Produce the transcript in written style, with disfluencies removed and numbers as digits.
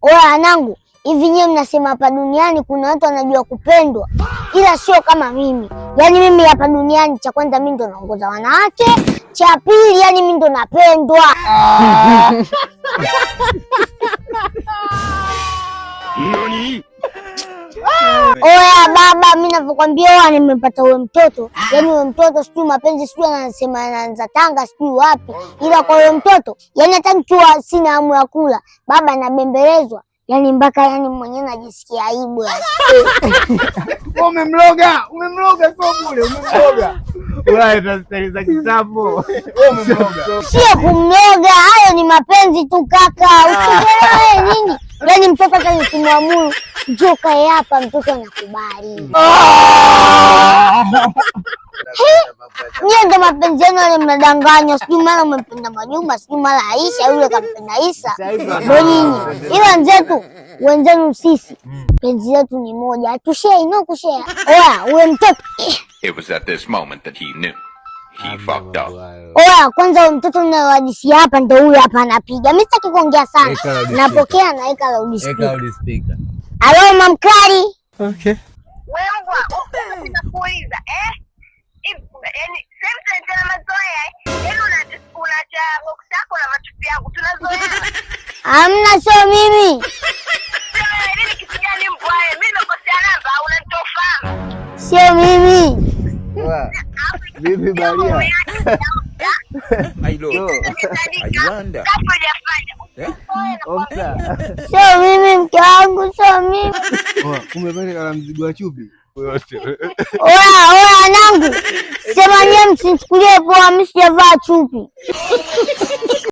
Oya wanangu, hivi nyewe mnasema hapa duniani kuna watu wanajua kupendwa, ila sio kama mimi. Yaani mimi hapa duniani, cha kwanza mimi ndo naongoza wanawake, cha pili yani mimi ndo napendwa. Nani? Oya baba, mimi navyokwambia nimepata huyo mtoto. Yaani huyo mtoto sijui mapenzi sijui anasema anaanza Tanga sijui wapi. Ila kwa huyo mtoto, yaani hata nikiwa sina hamu ya kula, baba nabembelezwa. Yaani mpaka yani mwenyewe najisikia aibu. Umemloga sio bure, umemloga. Wewe unastahili kitambo. Umemloga. Sio kumloga, hayo ni mapenzi tu kaka. Usielewe nini? Yaani mtoto hata nikimwamuru njoo kae hapa, mtoto anakubali. Nyie ndo mapenzi yenu yale mnadanganya, sijui mara umempenda Majuma, sijui mara Aisha, yule kampenda Isa. Ndo nyinyi. Ila wenzenu sisi penzi letu ni moja, hatushare no kushare. Oya, uwe mtoto. It was at this moment that he knew. He fucked up. Oya, kwanza huyo mtoto ninayohadisia hapa ndo huyu hapa anapiga. Mimi sitaki kuongea sana. Napokea na eka loudspeaker. Halo mamkali. Okay. Wewe unakuuliza yaani sasa tena mazoea yaani unacha box yako na machupi yangu tunazoea. Hamna, sio mimi. Nini kitu gani mbwaye? Mimi nimekosea namba au unanitofahamu? Sio mimi. Vipi Maria? I wonder. Sio mimi mke wangu, sio mimi. Kumbe pale kana mzigo wa chupi. Oya wanangu, sema nyie msinichukulie poa, mimi sijavaa chupi.